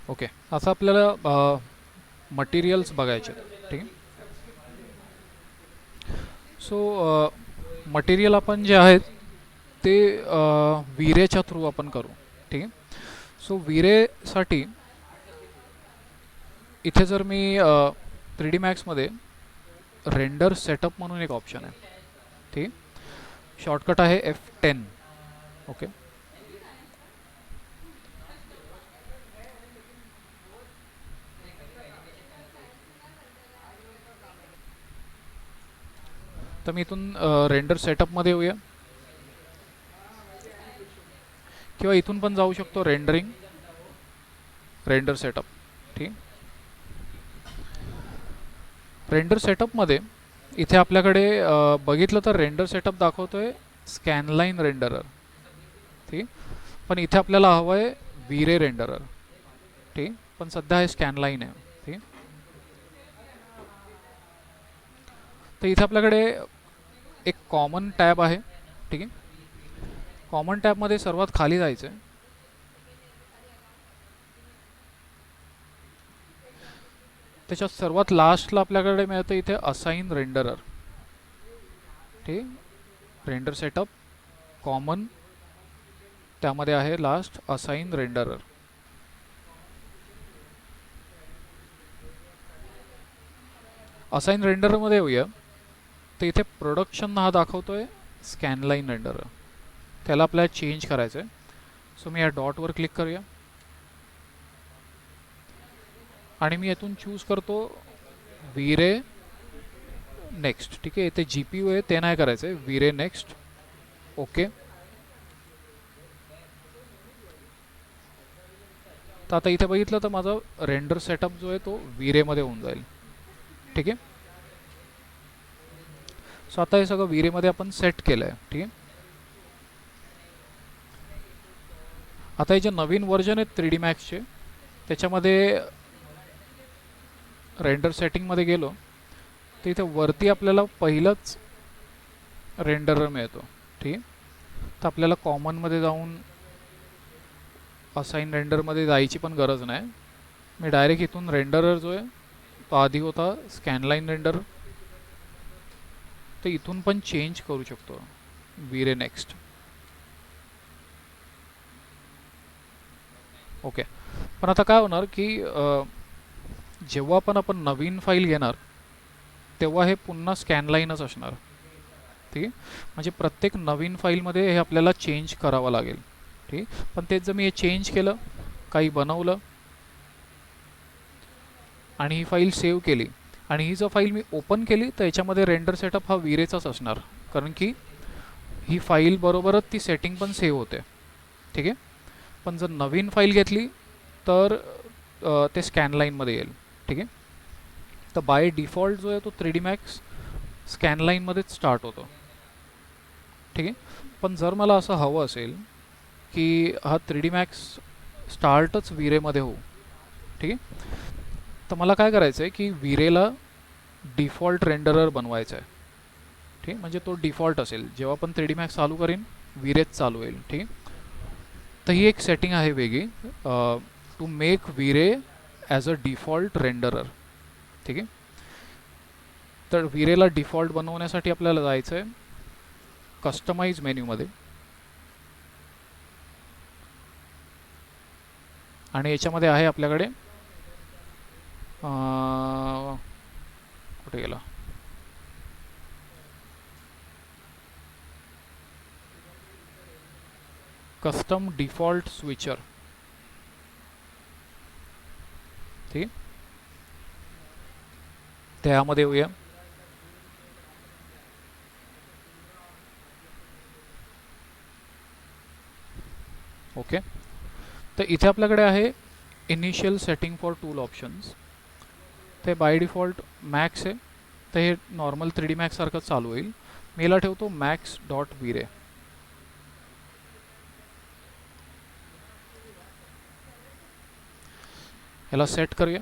Okay, असं आपल्याला materials बघायचे आहेत, ठीक आहे. सो मटेरियल आपण जे आहेत ते विरेच्या थ्रू आपण करू, ठीक आहे. सो विरेसाठी इथे जर मी 3D मॅक्समध्ये रेंडर सेटअप म्हणून एक ऑप्शन आहे, ठीक आहे. शॉर्टकट आहे F10. ओके, तर मी इथून रेंडर सेटअपमध्ये येऊया, किंवा इथून पण जाऊ शकतो रेंडरिंग, रेंडर सेटअप, ठीक. रेंडर सेटअपमध्ये इथे आपल्याकडे बघितलं तर रेंडर सेटअप दाखवतोय स्कॅनलाईन रेंडरर, ठीक. पण इथे आपल्याला हवं आहे विरे रेंडरर, ठीक. पण सध्या हे स्कॅनलाईन आहे, ठीक. तर इथे आपल्याकडे एक कॉमन टॅब आहे, ठीक आहे. कॉमन टॅबमध्ये सर्वात खाली जायचं आहे. त्याच्यात सर्वात लास्टला आपल्याकडे मिळतं इथे असाइन रेंडरर, ठीक. रेंडर सेटअप कॉमन, त्यामध्ये आहे लास्ट असाइन रेंडरर. असाइन रेंडरमध्ये येऊया, तर इथे प्रोडक्शन हा दाखवतोय स्कॅनलाईन रेंडरर, त्याला आपल्याला चेंज करायचं आहे. सो मी या डॉटवर क्लिक करूया आणि मी यातून चूज करतो विरे नेक्स्ट, ठीक आहे. इथे GPU आहे ते नाही करायचं आहे, विरे नेक्स्ट, ओके. तर आता इथे बघितलं तर माझा रेंडर सेटअप जो आहे तो विरेमध्ये होऊन जाईल, ठीक आहे. सो आता हे सगळं विरेमध्ये आपण सेट केलं आहे, ठीक आहे. आता हे जे नवीन वर्जन आहेत 3D मॅक्सचे, त्याच्यामध्ये रेंडर सेटिंगमध्ये गेलो तर इथे वरती आपल्याला पहिलंच रेंडरर मिळतो, ठीक आहे. तर आपल्याला कॉमनमध्ये जाऊन असाइन रेंडरमध्ये जायची पण गरज नाही. मी डायरेक्ट इथून रेंडरर जो आहे तो आधी होता स्कॅनलाईन रेंडर, तर इथून पण चेंज करू शकतो विरे नेक्स्ट, ओके. पण आता काय होणार की जेव्हा पण आपण नवीन फाईल घेणार तेव्हा हे पुन्हा स्कॅनलाईनच असणार, ठीक आहे. म्हणजे प्रत्येक नवीन फाईलमध्ये हे आपल्याला चेंज करावं लागेल, ठीक. पण तेच जर मी हे चेंज केलं, काही बनवलं आणि ही फाईल सेव्ह केली आणि ही जर फाईल मी ओपन केली तर याच्यामध्ये रेंडर सेटअप हा विरेचाच असणार, कारण की ही फाईल बरोबरच ती सेटिंग पण सेव्ह होते, ठीक आहे. पण जर नवीन फाईल घेतली तर ते स्कॅनलाईनमध्ये येईल, ठीक आहे. तर बाय डिफॉल्ट जो आहे तो 3D मॅक्स स्कॅनलाईनमध्येच स्टार्ट होतो, ठीक आहे. पण जर मला असं हवं असेल की हा 3D मॅक्स स्टार्टच विरेमध्ये होऊ, ठीक आहे, तर मला काय करायचं आहे की विरेला डिफॉल्ट रेंडरर बनवायचा आहे, ठीक आहे. म्हणजे तो डिफॉल्ट असेल, जेव्हा पण 3D मॅक्स चालू करीन विरेच चालू होईल, ठीक आहे. तर ही एक सेटिंग आहे वेगळी, to make V-Ray as a default renderer, ठीक आहे. तर विरेला डिफॉल्ट बनवण्यासाठी आपल्याला जायचं आहे कस्टमाइज मेन्यूमध्ये आणि याच्यामध्ये आहे आपल्याकडे कुठे गेला, कस्टम डिफॉल्ट स्विचर, ठीक आहे. त्यामध्ये येऊया, ओके. तर इथे आपल्याकडे आहे initial setting for tool options, ते बाय डिफॉल्ट मॅक्स आहे, तर हे नॉर्मल 3D मॅक्स सारखं चालू होईल. मी याला ठेवतो मॅक्स डॉट विरे, याला सेट करूया.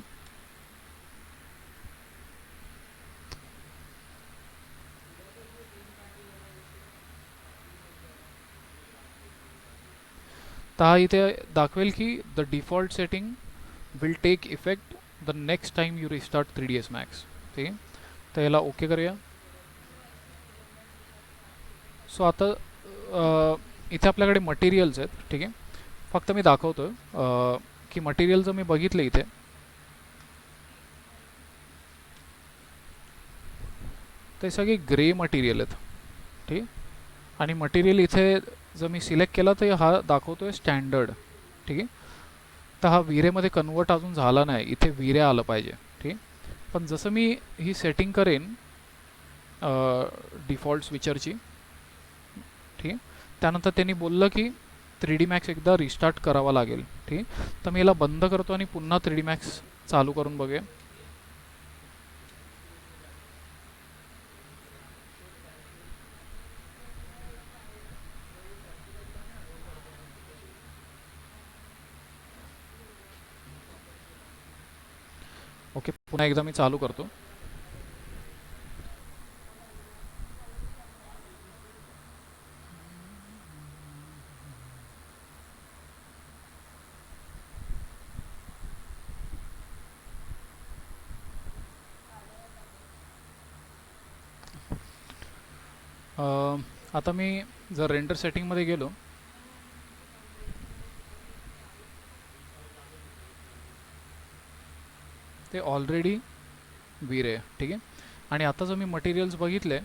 तर हा इथे दाखवेल की the default setting will take effect the next time you restart 3ds Max. ठीक आहे, तर याला ओके करूया. सो आता इथे आपल्याकडे मटेरियल्स आहेत. ठीक आहे, फक्त मी दाखवतो की मटेरियल जर मी बघितलं इथे, ते सगळे ग्रे मटेरियल आहेत. ठीक आहे, आणि मटेरियल इथे जर मी सिलेक्ट केला तर हा दाखवतोय स्टँडर्ड. ठीक आहे, तर हा विरेमध्ये कन्वर्ट अजून झाला नाही, इथे विरे आलं पाहिजे. ठीक आहे, पण जसं मी ही सेटिंग करेन डिफॉल्ट स्विचरची, ठीक आहे, त्यानंतर त्यांनी बोललं की 3D Max एकदा रिस्टार्ट करावा लागेल. ठीक आहे, तर मी याला बंद करतो आणि पुन्हा 3D Max चालू करून बघूया. ओके, पुन्हा एकदा मी चालू करतो. आता मी जर रेंडर सेटिंगमध्ये गेलो, ते ऑलरेडी विरे आहे. ठीक आहे, आणि आता जर मी मटेरियल्स बघितले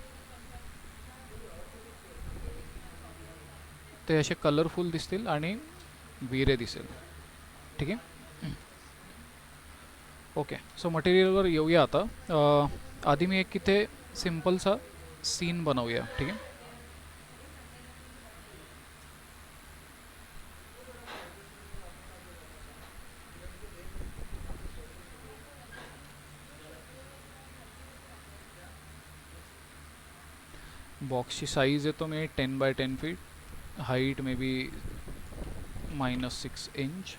ते असे कलरफुल दिसतील आणि विरे दिसेल. ठीक आहे, ओके. सो मटेरियलवर येऊया आता. आधी मी एक इथे सिम्पलसा सीन बनवूया. ठीक आहे, बॉक्सची साईज येतो मी 10 by 10 feet, height may be -6 inch.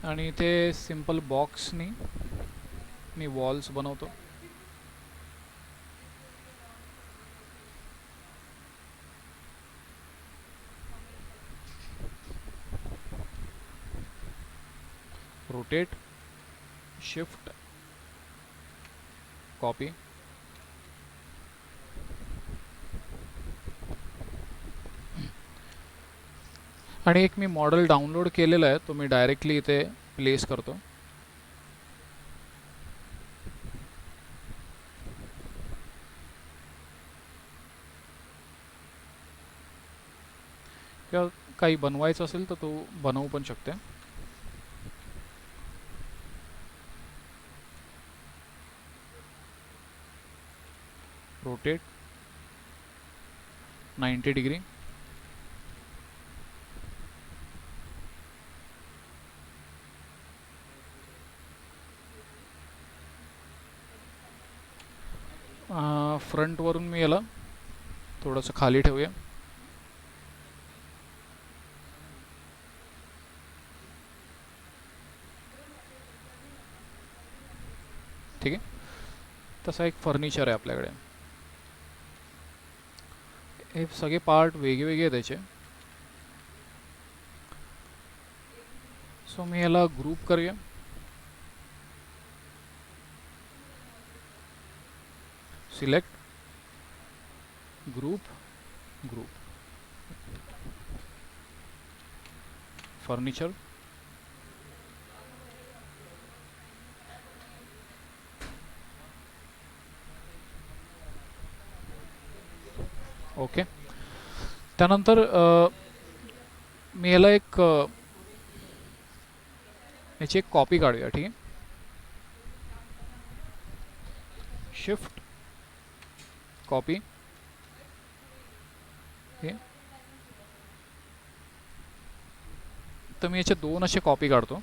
आणि इथे सिंपल बॉक्सनी मी वॉल्स बनवतो. Rotate, shift, copy. आणि एक मी मॉडेल डाउनलोड केलेला आहे, तो मी डायरेक्टली इथे प्लेस करतो. किंवा काही बनवायचं असेल तर तो बनवू पण शकते. Rotate 90 degree. फ्रंटवरून मी याला थोडंसं खाली ठेवूया. ठीक आहे, तसा एक फर्निचर आहे आपल्याकडे. हे सगळे पार्ट वेगवेगळे आहेत त्याचे. सो मी याला ग्रुप करूया. Select, group, group, furniture. Okay, त्यानंतर मी याला एक याची एक कॉपी काढूया. ठीक आहे, शिफ्ट, कॉपी. हे तर मी याचे 2 असे कॉपी काढतो.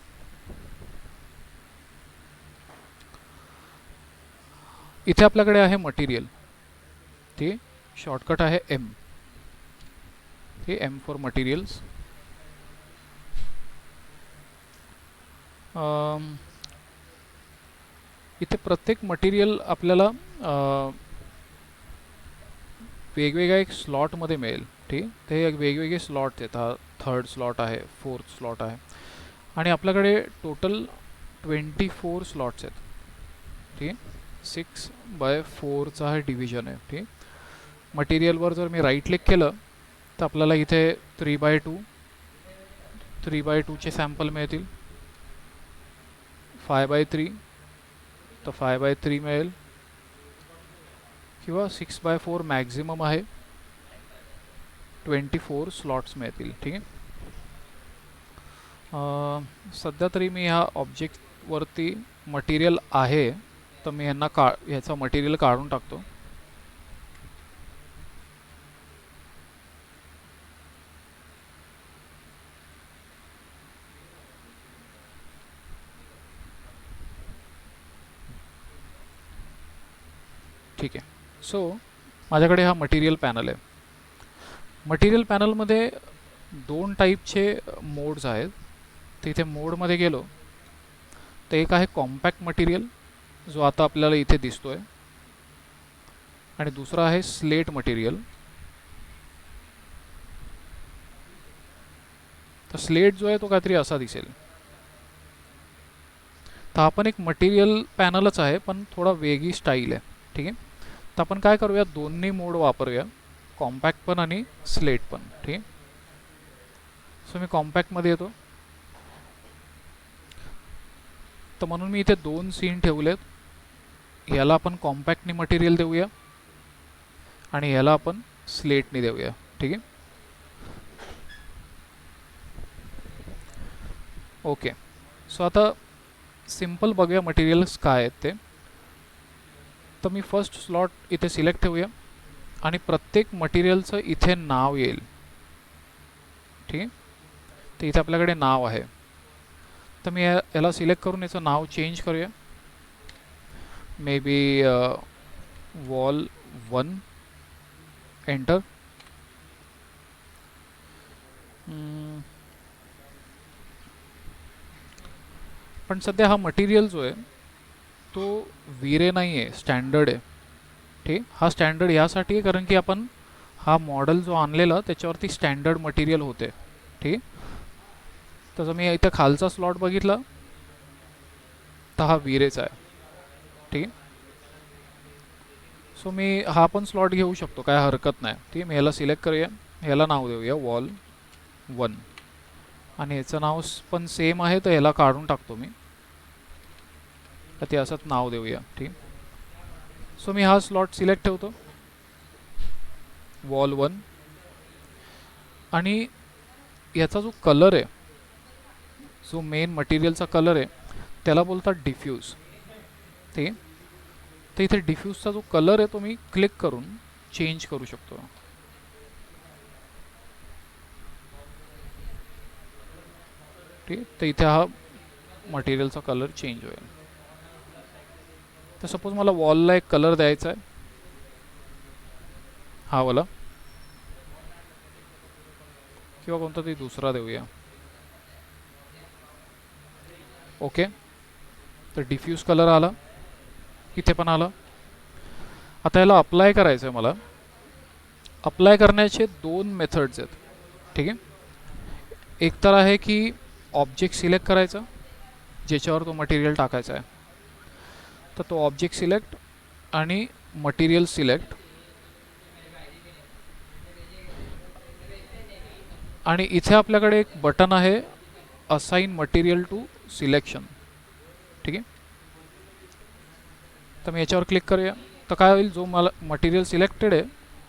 इथे आपल्याकडे आहे मटेरियल, ते शॉर्टकट आहे M. हे M फॉर मटेरियल्स. इथे प्रत्येक मटेरियल आपल्याला वेगवेगळ्या एक स्लॉटमध्ये मिळेल. ठीक, ते एक वेगवेगळे स्लॉट आहेत. हा थर्ड स्लॉट आहे, फोर्थ स्लॉट आहे आणि आपल्याकडे टोटल 24 स्लॉट्स आहेत. ठीक आहे, 6/4चा हा डिव्हिजन आहे. ठीक, मटेरियलवर जर मी राईट क्लिक केलं तर आपल्याला इथे 3/2चे सॅम्पल मिळतील. 5/3 तर 5/3 मिळेल किंवा 6/4 मॅक्झिमम आहे, 24 स्लॉट्स मिळतील. ठीक आहे, सध्या तरी मी ह्या ऑब्जेक्टवरती मटेरियल आहे तर मी ह्याचा मटेरियल काढून टाकतो. ठीक आहे, सो माझ्याकडे हा मटेरियल पॅनल आहे. मटेरियल पॅनलमध्ये 2 टाईपचे मोड्स आहेत. तर इथे मोडमध्ये गेलो तर एक आहे कॉम्पॅक्ट मटेरियल जो आता आपल्याला इथे दिसतोय आणि दुसरा आहे स्लेट मटेरियल. तर स्लेट जो आहे तो काहीतरी असा दिसेल. तर आपण एक मटेरियल पॅनलच आहे पण थोडा वेगळी स्टाईल आहे. ठीक आहे, तर आपण काय करूया, दोन्ही मोड वापरूया, कॉम्पॅक्ट पण आणि स्लेट पण. ठीक आहे, सो मी कॉम्पॅक्टमध्ये येतो. तर म्हणून मी इथे 2 सीन ठेवलेत. याला आपण कॉम्पॅक्टनी मटेरियल देऊया आणि याला आपण स्लेटनी देऊया. ठीक आहे, ओके. सो आता सिंपल बघूया मटेरियल्स काय आहेत ते. तर मी फर्स्ट स्लॉट इथे सिलेक्ट ठेवूया आणि प्रत्येक मटेरियलचं इथे नाव येईल. ठीक आहे, तर इथे आपल्याकडे नाव आहे. तर मी याला सिलेक्ट करून याचं नाव चेंज करूया. May be wall 1, enter. पण सध्या हा मटेरियल जो आहे तो विरे नाही आहे, स्टँडर्ड आहे. ठीक, हा स्टँडर्ड यासाठी आहे कारण की आपण हा मॉडेल जो आणलेला त्याच्यावरती स्टँडर्ड मटेरियल होते. ठीक, तसं मी इथं खालचा स्लॉट बघितला तर हा विरेचा आहे. ठीक, सो मी हा पण स्लॉट घेऊ शकतो, काय हरकत नाही. ठीक, मी याला सिलेक्ट करूया, याला नाव देऊया वॉल 1 आणि याचं नाव पण सेम आहे तर याला काढून टाकतो मी, तर ते असंच नाव देऊया. ठीक, सो मी हा स्लॉट सिलेक्ट ठेवतो वॉल 1 आणि याचा जो कलर आहे, जो मेन मटेरियलचा कलर आहे त्याला बोलतात डिफ्यूज. ठीक, तर इथे डिफ्यूजचा जो कलर आहे तो मी क्लिक करून चेंज करू शकतो. ठीक, तर इथे हा मटेरियलचा कलर चेंज होईल. तर सपोज मला वॉलला एक कलर द्यायचा आहे, हा वाला किंवा कोणता तरी दुसरा देऊया. ओके, तर डिफ्यूज कलर आला, इथे पण आला. आता याला अप्लाय करायचं आहे मला. अप्लाय करण्याचे 2 मेथड्स आहेत. ठीक आहे, एक तर आहे की ऑब्जेक्ट सिलेक्ट करायचा ज्याच्यावर तो मटेरियल टाकायचा आहे. तर तो ऑब्जेक्ट सिलेक्ट आणि मटेरियल सिलेक्ट आणि इथे आपल्याकडे एक बटन आहे असाइन मटेरियल टू सिलेक्शन. ठीक आहे, तर मी याच्यावर क्लिक करूया. तर काय होईल, जो मला मटेरियल सिलेक्टेड आहे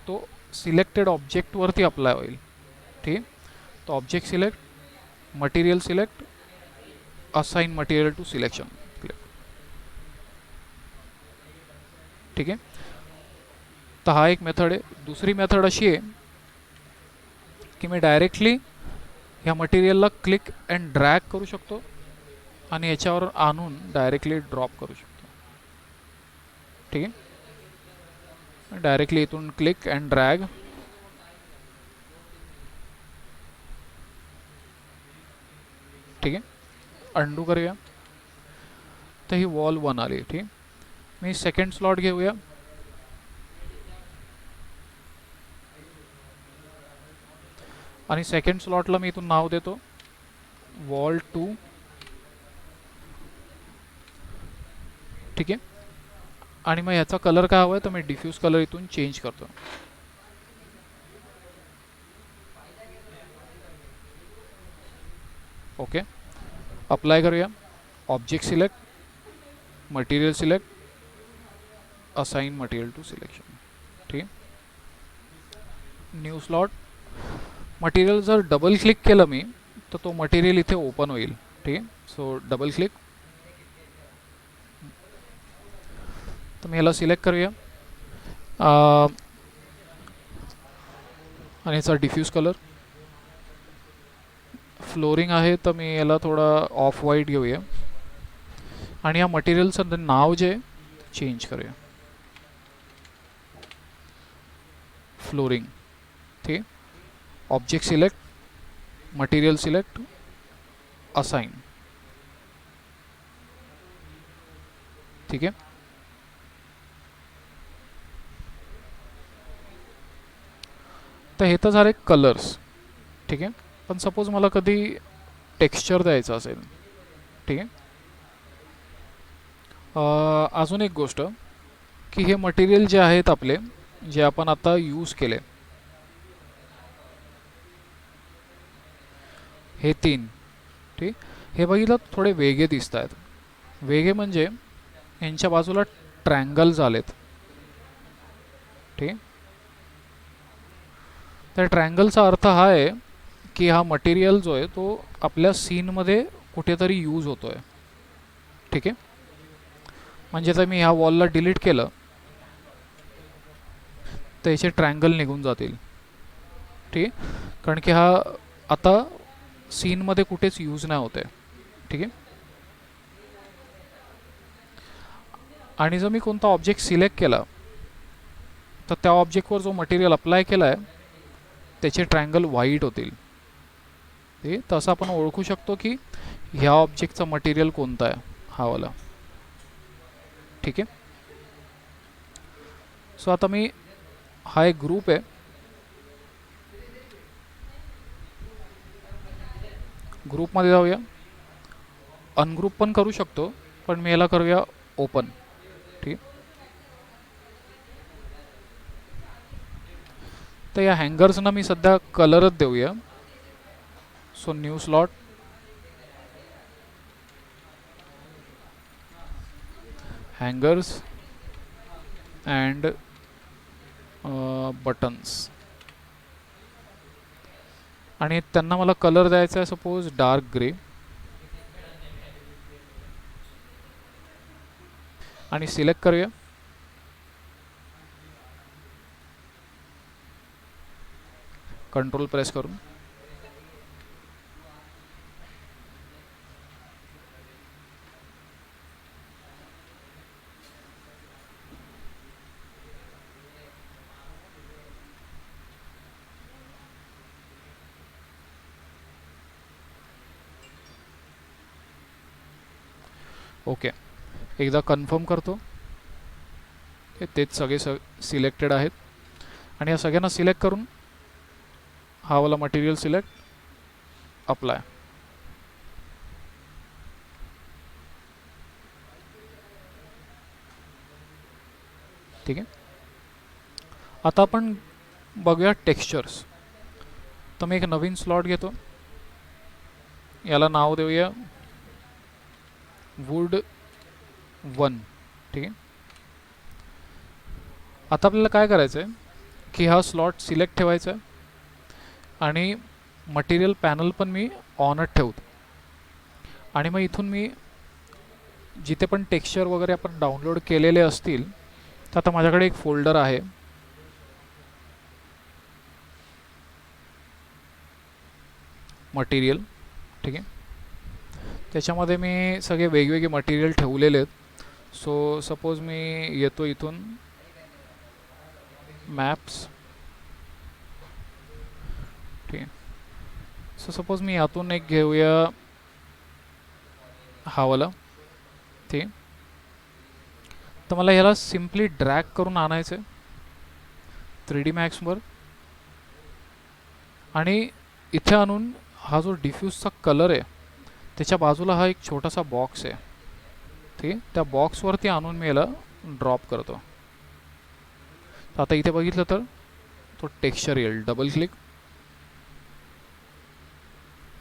तो सिलेक्टेड ऑब्जेक्टवरती अप्लाय होईल. ठीक, तो object select, material select, assign material to selection. ठीक आहे, तर हा एक मेथड आहे. दुसरी मेथड अशी आहे की मी डायरेक्टली ह्या मटेरियलला क्लिक अँड ड्रॅग करू शकतो आणि याच्यावर आणून डायरेक्टली ड्रॉप करू शकतो. ठीक आहे, डायरेक्टली इथून क्लिक अँड ड्रॅग. ठीक आहे, अंडू करूया. तर ही वॉल 1 आली. ठीक, मी सेकंड स्लॉट घेऊया. आणि सेकंड स्लॉटला मी इथून नाव देतो वॉल 2. ठीक आहे. आणि मग ह्याचा कलर काय हवा आहे तर मी डिफ्यूज कलर इथून चेंज करतो. ओके. अप्लाय करूया. Object select, material select, assign material to selection. ठीक आहे. New slot. मटेरियल जर डबल क्लिक केलं मी तर तो मटेरियल इथे ओपन होईल. ठीक आहे. So double click. तर मी याला सिलेक्ट करूया आणि याचा डिफ्यूज कलर. फ्लोरिंग आहे तर मी याला थोडा ऑफ व्हाईट घेऊया आणि या मटेरियलचं नाव जे चेंज करूया फ्लोरिंग. ठीक. Object select, material select, assign. ठीक आहे. तर हे तर झाले कलर्स. ठीक आहे. पण सपोज मला कधी टेक्स्चर द्यायचं असेल. ठीक आहे. अजून एक गोष्ट की हे मटेरियल जे आहेत आपले जे आपण आता यूज केले हे 3. ठीक. हे बघितलं थोडे वेगळे दिसत आहेत. वेगळे म्हणजे यांच्या बाजूला ट्रँगल्स आलेत. ठीक. तर ट्रँगलचा अर्थ हा आहे की हा मटेरियल जो आहे तो आपल्या सीनमध्ये कुठेतरी यूज होतो आहे. ठीक आहे. म्हणजे जर मी ह्या वॉलला डिलीट केलं तर याचे ट्रँगल निघून जातील. ठीक आहे. कारण की हा आता सीनमध्ये कुठेच यूज नाही होत आहे. ठीक आहे. आणि जर मी कोणता ऑब्जेक्ट सिलेक्ट केला तर त्या ऑब्जेक्टवर जो मटेरियल अप्लाय केला आहे त्याचे ट्रँगल व्हाईट होतील. ते तसं आपण ओळखू शकतो की ह्या ऑब्जेक्टचा मटेरियल कोणता आहे हा वाला. ठीक आहे. सो आता मी हा एक ग्रुप आहे. ग्रुपमध्ये जाऊया. अनग्रुप पण करू शकतो पण मी याला करूया ओपन. ठीक. तर या हँगर्सना मी सध्या कलरच देऊया. So new slot, hangers and buttons. आणि त्यांना मला कलर द्यायचा आहे सपोज डार्क ग्रे. आणि सिलेक्ट करूया. कंट्रोल प्रेस करून. ओके. एकदा कन्फर्म करतो. तेच सगळे सिलेक्टेड आहेत. आणि या सगळ्यांना सिलेक्ट करून हा वाला मटेरियल सिलेक्ट, अप्लाय. ठीक आहे. आता आपण बघूया टेक्स्चर्स. तर मी एक नवीन स्लॉट घेतो. याला नाव देऊया वुड 1. ठीक आहे. आता आपल्याला काय करायचं आहे की हा स्लॉट सिलेक्ट ठेवायचा आहे आणि मटेरियल पॅनल पण मी ऑनच ठेवतो. आणि मग इथून मी जिथे पण टेक्स्चर वगैरे आपण डाउनलोड केलेले असतील तर आता माझ्याकडे एक फोल्डर आहे. मटेरियल. ठीक आहे. त्याच्यामध्ये मी सगळे वेगवेगळे मटेरियल ठेवलेले आहेत. सो सपोज मी येतो इथून मॅप्स. ठीक आहे. सो सपोज मी यातून एक घेऊया हा वाला. ठीक आहे. तर मला ह्याला सिम्पली ड्रॅग करून आणायचं आहे 3D Maxवर. आणि इथे आणून हा जो डिफ्यूजचा कलर आहे त्याच्या बाजूला हा एक छोटासा बॉक्स आहे, ठीक आहे. त्या बॉक्सवरती आणून मी याला ड्रॉप करतो. तर आता इथे बघितलं तर तो टेक्स्चर येईल. डबल क्लिक,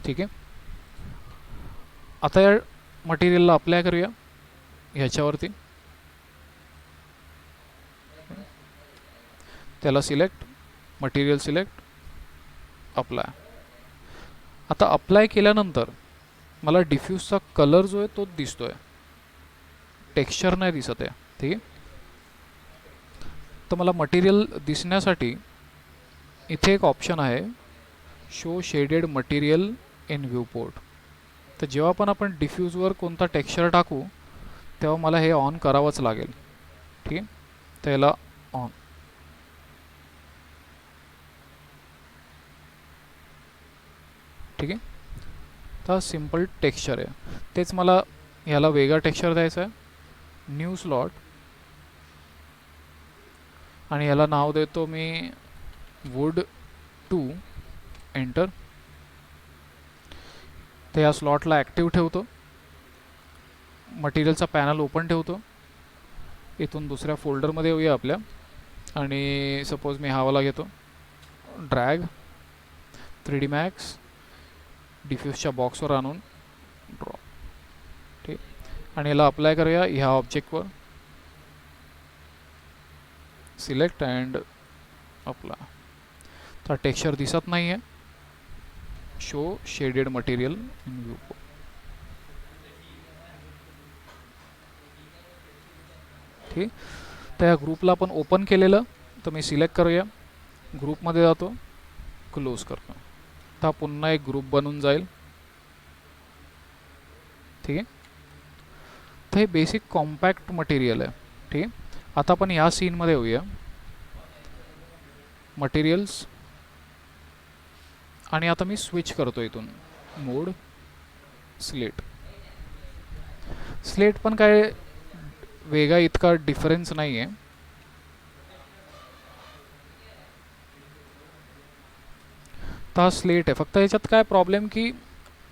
ठीक आहे. आता या मटेरियलला अप्लाय करूया ह्याच्यावरती. त्याला सिलेक्ट, मटेरियल सिलेक्ट, अप्लाय. आता अप्लाय केल्यानंतर मला डिफ्यूजचा कलर जो आहे तोच दिसतोय, टेक्स्चर नाही दिसत आहे, ठीक आहे. तर मला मटेरियल दिसण्यासाठी इथे एक ऑप्शन आहे, शो शेडेड मटेरियल इन व्ह्यूपोर्ट. तर जेव्हा पण आपण डिफ्यूजवर कोणता टेक्स्चर टाकू तेव्हा मला हे ऑन करावंच लागेल, ठीक आहे. तर याला ऑन, ठीक आहे. तर सिम्पल टेक्स्चर आहे. तेच मला ह्याला वेगळा टेक्स्चर द्यायचा आहे, न्यू स्लॉट, आणि याला नाव देतो मी वुड 2, एंटर. तर या स्लॉटला ॲक्टिव्ह ठेवतो, मटेरियलचा पॅनल ओपन ठेवतो. इथून दुसऱ्या फोल्डरमध्ये येऊया आपल्या, आणि सपोज मी हा वाला घेतो, ड्रॅग 3D Max, डिफ्यूजच्या बॉक्सवर आणून ड्रॉप, ठीक. आणि याला अप्लाय करूया ह्या ऑब्जेक्टवर, सिलेक्ट अँड अप्लाय. तर टेक्स्चर दिसत नाही आहे, show shaded material in view. ठीक. तर या ग्रुपला आपण ओपन केलेलं, तर मी सिलेक्ट करूया, ग्रुपमध्ये जातो, क्लोज करतो. तर पुन्हा एक ग्रुप बनून जाईल, ठीक आहे. तर हे बेसिक कॉम्पॅक्ट मटेरियल आहे, ठीक आहे. आता आपण ह्या सीनमध्ये येऊया, मटेरियल्स, आणि आता मी स्विच करतो इथून मोड स्लेट. स्लेट पण काय वेगळा इतका डिफरन्स नाही आहे. तर हा स्लेट आहे, फक्त ह्याच्यात काय प्रॉब्लेम की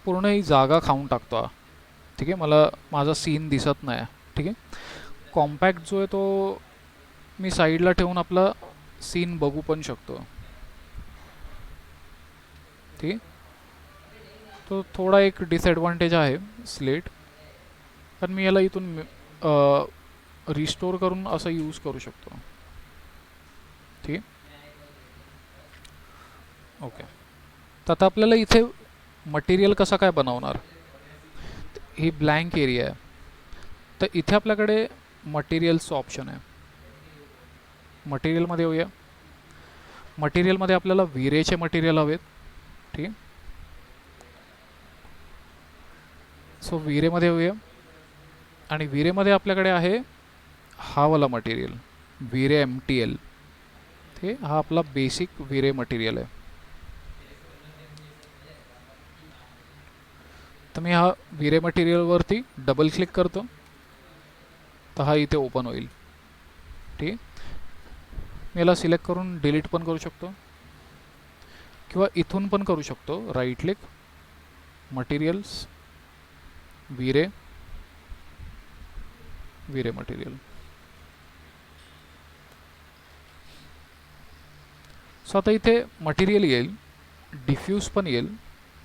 पूर्ण ही जागा खाऊन टाकतो हा, ठीक आहे. मला माझा सीन दिसत नाही, ठीक आहे. कॉम्पॅक्ट जो आहे तो मी साईडला ठेवून आपला सीन बघू पण शकतो, ठीक आहे. तो थोडा एक डिसएडवांटेज आहे स्लेट, पण मी याला इथून रिस्टोर करून असं यूज करू शकतो, ठीक आहे. ओके. तर आता आपल्याला इथे मटेरियल कसा काय बनवणार, ही ब्लँक एरिया आहे. तर इथे आपल्याकडे मटेरियल्सचं ऑप्शन आहे. मटेरियलमध्ये येऊया, मटेरियलमध्ये आपल्याला विरेचे मटेरियल हवेत, ठीक आहे. सो विरेमध्ये येऊया, आणि विरेमध्ये आपल्याकडे आहे हा वाला मटेरियल, विरे MTL, ठीक. हा आपला बेसिक विरे मटेरियल आहे. तर मी हा विरे मटेरियलवरती डबल क्लिक करतो, तर हा इथे ओपन होईल, ठीक आहे. मी याला सिलेक्ट करून डिलीट पण करू शकतो, किंवा इथून पण करू शकतो. Right click, materials, V-Ray, V-Ray material. So आता इथे मटेरियल येईल, डिफ्यूज पण येईल,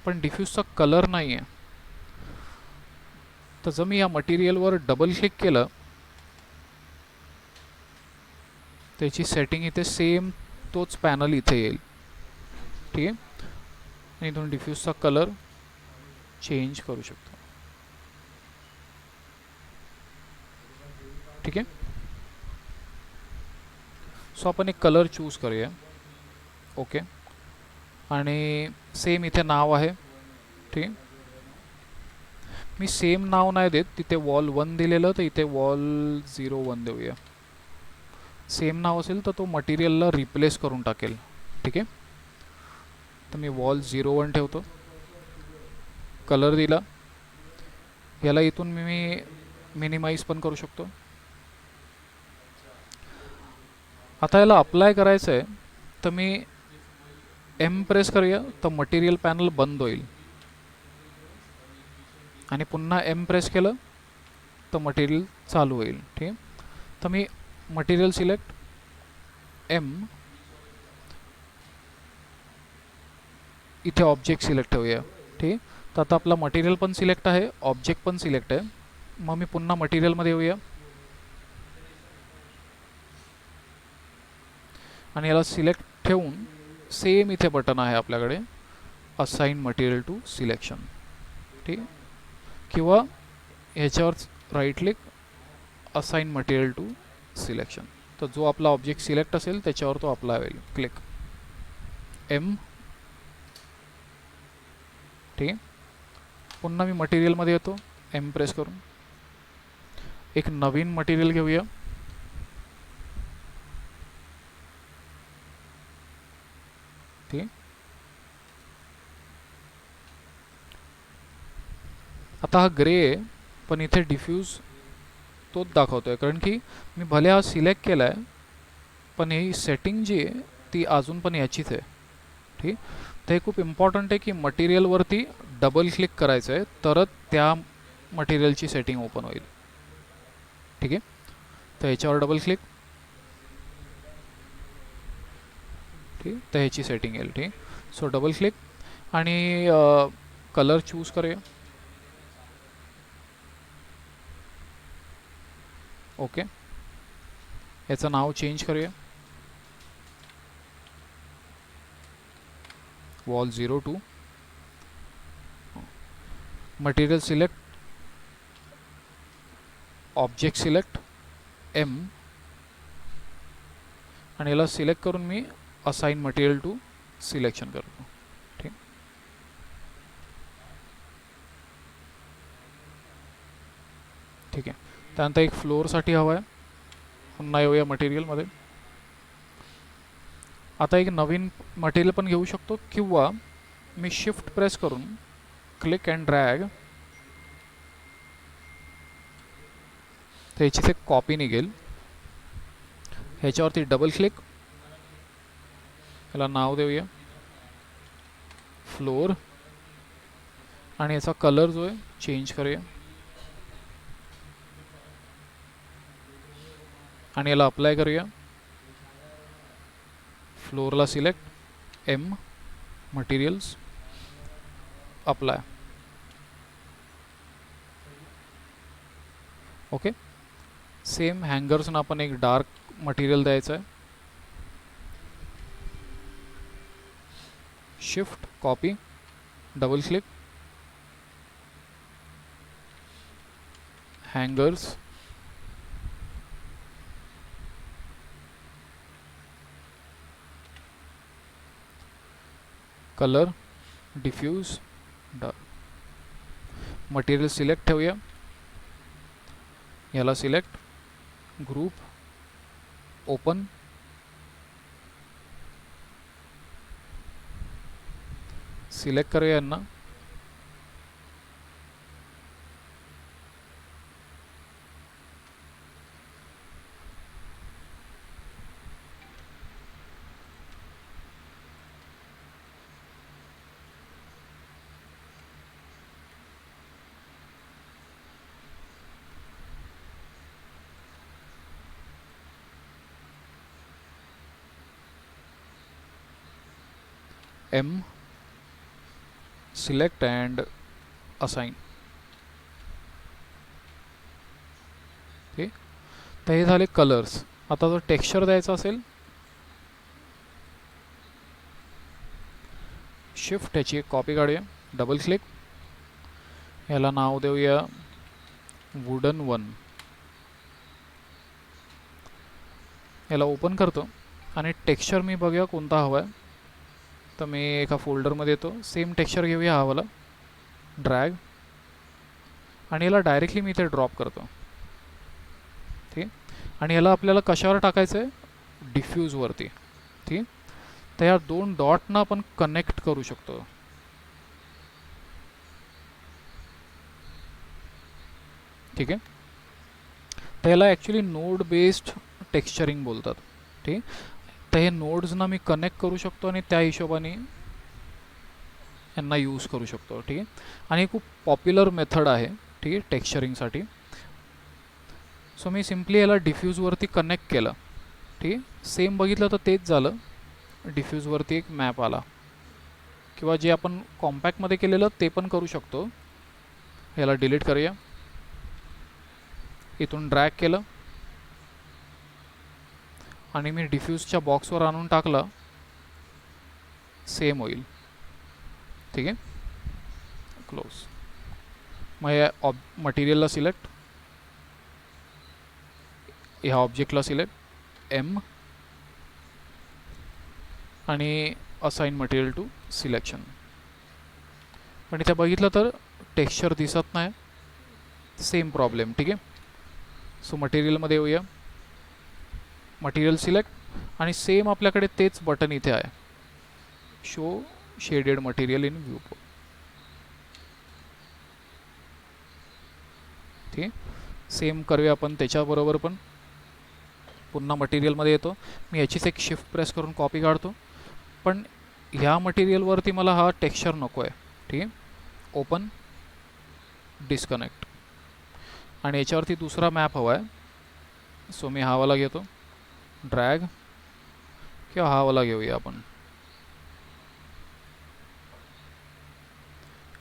पण डिफ्यूजचा कलर नाही आहे. तर जर मी या मटेरियलवर डबल क्लिक केलं, त्याची सेटिंग इथे सेम तोच पॅनल इथे येईल, ठीक आहे. आणि इथून डिफ्यूजचा कलर चेंज करू शकतो, ठीक आहे. सो आपण एक कलर चूज करूया, ओके. आणि सेम इथे नाव आहे, ठीक आहे. मी सेम नाव नाही देत, तिथे वॉल 1 दिलेलं, तर इथे वॉल 01 देऊया. सेम नाव असेल तर तो मटेरियलला रिप्लेस करून टाकेल, ठीक आहे. तर मी वॉल 01 ठेवतो, कलर दिला. याला इथून मी मिनिमाइज पण करू शकतो. आता याला अप्लाय करायचं आहे, तर मी एम प्रेस करूया तर मटेरियल पॅनल बंद होईल आणि पुन्हा एम प्रेस केलं तर मटेरियल चालू होईल. ठीक आहे. तर मी मटेरियल सिलेक्ट एम, इथे ऑब्जेक्ट सिलेक्ट ठेवूया. ठीक आहे. तर आता आपला मटेरियल पण सिलेक्ट आहे, ऑब्जेक्ट पण सिलेक्ट आहे. मग मी पुन्हा मटेरियलमध्ये येऊया आणि याला सिलेक्ट ठेवून सेम इथे बटन आहे आपल्याकडे असाइन मटेरियल टू सिलेक्शन. ठीक, किंवा ह्याच्यावर right click assign material to selection. तर जो आपला ऑब्जेक्ट सिलेक्ट असेल त्याच्यावर तो अप्लाय होईल. Click M. ठीक आहे. पुन्हा मी मटेरियलमध्ये येतो, एम प्रेस करून एक नवीन मटेरियल घेऊया. ठीक, आता हा ग्रे आहे पण इथे डिफ्यूज तोच दाखवतोय, कारण की मी भले हा सिलेक्ट केला आहे पण ही सेटिंग जी आहे ती अजून पण याचीच आहे. ठीक, तर हे खूप इम्पॉर्टंट आहे की मटेरियलवरती डबल क्लिक करायचं आहे तरच त्या मटेरियलची सेटिंग ओपन होईल. ठीक आहे. तर ह्याच्यावर डबल क्लिक. ठीक, तर ह्याची सेटिंग येईल. ठीक, सो डबल क्लिक आणि कलर चूज करूया. ओके, याचं नाव चेंज करूया, wall 02. Material select, object select M आणि याला सिलेक्ट करून मी असाइन मटेरियल टू सिलेक्शन करतो. ठीक, ठीक आहे. त्यानंतर एक फ्लोअरसाठी हवा आहे, पुन्हा येऊया मटेरियलमध्ये. आता एक नवीन मटेरियल पण घेऊ शकतो किंवा मी शिफ्ट प्रेस करून क्लिक अँड ड्रॅग, त्याचीच एक कॉपी निघेल. ह्याच्यावरती डबल क्लिक, याला नाव देऊया फ्लोर आणि याचा कलर जो आहे चेंज करूया आणि याला अप्लाय करूया. फ्लोरला select M, materials, apply. Okay. Same हँगर्सना आपण एक डार्क मटेरियल द्यायचं आहे. Shift copy, double click, hangers, colour diffuse dark. Material select ठेवूया, याला सिलेक्ट, ग्रुप, ओपन, सिलेक्ट करूया यांना. M, select and assign. ठीक, तर हे झाले कलर्स. आता जर टेक्स्चर द्यायचा असेल, शिफ्ट याची एक कॉपी काढूया, डबल क्लिक, याला नाव देऊया वुडन 1. याला ओपन करतो आणि टेक्स्चर मी बघूया कोणता हवा आहे. तर मी एका फोल्डरमध्ये येतो, सेम टेक्स्चर घेऊया हा वाला, ड्रॅग आणि याला डायरेक्टली मी इथे ड्रॉप करतो. ठीक, आणि याला आपल्याला कशावर टाकायचं आहे, डिफ्यूजवरती. ठीक, तर या दोन डॉटना आपण कनेक्ट करू शकतो. ठीक आहे. तर याला ॲक्च्युली नोड बेस्ड टेक्स्चरिंग बोलतात. ठीक, तर हे नोड्सना मी कनेक्ट करू शकतो आणि त्या हिशोबाने यांना यूज करू शकतो. ठीक आहे. आणि खूप पॉप्युलर मेथड आहे. ठीक आहे, टेक्स्चरिंगसाठी. सो मी सिम्पली याला डिफ्यूजवरती कनेक्ट केलं. ठीक आहे. सेम बघितलं तर तेच झालं. डिफ्यूजवरती एक मॅप आला, किंवा जे आपण कॉम्पॅक्टमध्ये केलेलं ते पण करू शकतो. याला डिलीट करूया. इथून ड्रॅग केलं आणि मी डिफ्यूजच्या बॉक्सवर आणून टाकलं. सेम होईल. ठीक आहे. क्लोज. मग या मटेरियलला सिलेक्ट, ह्या ऑब्जेक्टला सिलेक्ट एम आणि असाइन मटेरियल टू सिलेक्शन. पण इथे बघितलं तर टेक्स्चर दिसत नाही. Same problem. ठीक आहे. सो मटेरियलमध्ये येऊया. मटेरियल सिलेक्ट आणि सेम आपल्याकडे तेच बटन इथे आहे, show shaded material in view. ठीक आहे. सेम करूया आपण त्याच्याबरोबर पण. पुन्हा मटेरियलमध्ये येतो. मी याचीच एक शिफ्ट प्रेस करून कॉपी काढतो. पण ह्या मटेरियलवरती मला हा टेक्स्चर नको आहे. ठीक आहे. Open, disconnect. आणि याच्यावरती दुसरा मॅप हवा आहे. सो मी हा वाला घेतो. ड्रॅग, किंवा हा वाला घेऊया आपण,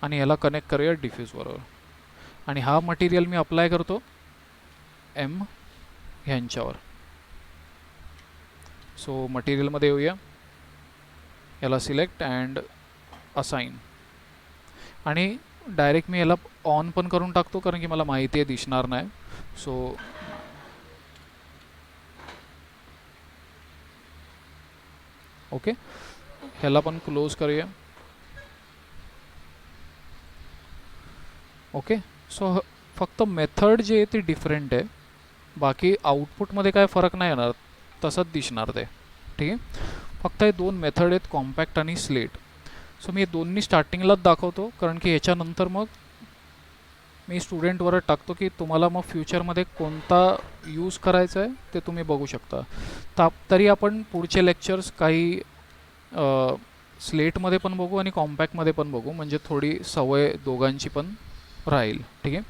आणि याला कनेक्ट करूया डिफ्यूज बरोबर. आणि हा मटेरियल मी अप्लाय करतो एम ह्यांच्यावर. सो मटेरियलमध्ये येऊया. याला सिलेक्ट अँड असाइन. आणि डायरेक्ट मी याला ऑन पण करून टाकतो, कारण की मला माहिती आहे दिसणार नाही. सो ओके, ह्याला पण क्लोज करूया. ओके. सो फक्त मेथड जे आहे ते डिफरंट आहे. बाकी आउटपुटमध्ये काय फरक नाही येणार, तसंच दिसणार ते. ठीक आहे. फक्त हे दोन मेथड आहेत, कॉम्पॅक्ट आणि स्लेट. सो मी हे दोन्ही स्टार्टिंगलाच दाखवतो, कारण की ह्याच्यानंतर मग मी स्टुडंटवर टाकतो की तुम्हाला मग फ्युचरमध्ये कोणता यूज करायचा आहे ते तुम्ही बघू शकता. तरी आपण पुढचे लेक्चर्स काही स्लेटमध्ये पण बघू आणि कॉम्पॅक्टमध्ये पण बघू, म्हणजे थोडी सवय दोघांची पण राहील. ठीक आहे.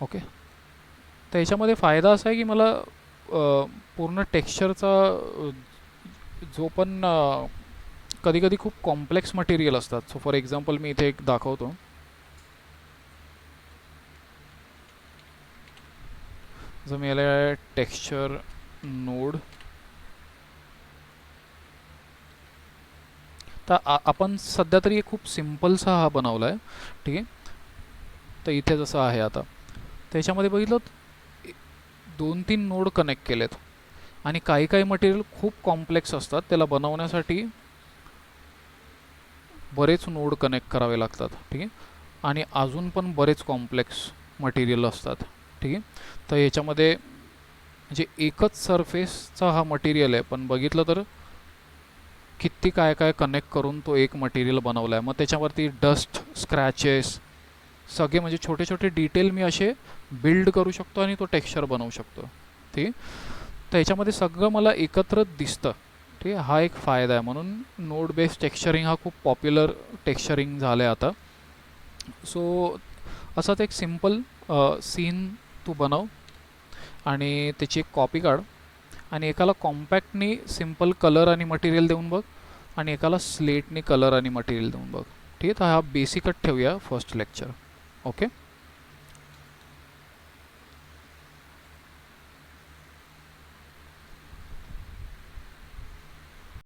ओके. तर याच्यामध्ये फायदा असा आहे की मला पूर्ण टेक्स्चरचा जो पण कधी कधी खूप कॉम्प्लेक्स मटेरियल असतात. सो फॉर एक्झाम्पल मी इथे एक दाखवतो. जर मी याला टेक्स्चर नोड, तर आपण सध्या तरी खूप सिम्पलसा हा बनवला आहे. ठीक आहे. तर इथे जसं आहे आता, त्याच्यामध्ये बघितलं 2-3 नोड कनेक्ट केलेत. आणि काही काही मटेरियल खूप कॉम्प्लेक्स असतात, त्याला बनवण्यासाठी बरेच नोड कनेक्ट करावे लागतात. ठीक आहे. आणि अजून पण बरेच कॉम्प्लेक्स मटेरियल असतात. ठीक आहे. तर याच्यामध्ये म्हणजे एकच सरफेसचा हा मटेरियल आहे, पण बघितलं तर किती काय काय कनेक्ट करून तो एक मटेरियल बनवला आहे. मग त्याच्यावरती डस्ट, स्क्रॅचेस, सगळे म्हणजे छोटे छोटे डिटेल मी असे बिल्ड करू शकतो आणि तो टेक्स्चर बनवू शकतो. ठीक आहे. तर याच्यामध्ये सगळं मला एकत्र दिसतं. ठीक आहे. हा एक फायदा आहे. म्हणून नोड बेस्ड टेक्स्चरिंग हा खूप पॉप्युलर टेक्स्चरिंग झालं आहे आता. सो असाच एक सिम्पल सीन तू बनव आणि त्याची एक कॉपी काढ, आणि एकाला कॉम्पॅक्टनी सिम्पल कलर आणि मटेरियल देऊन बघ, आणि एकाला स्लेटनी कलर आणि मटेरियल देऊन बघ. ठीक आहे. तर हा बेसिकच ठेवूया फर्स्ट लेक्चर. ओके.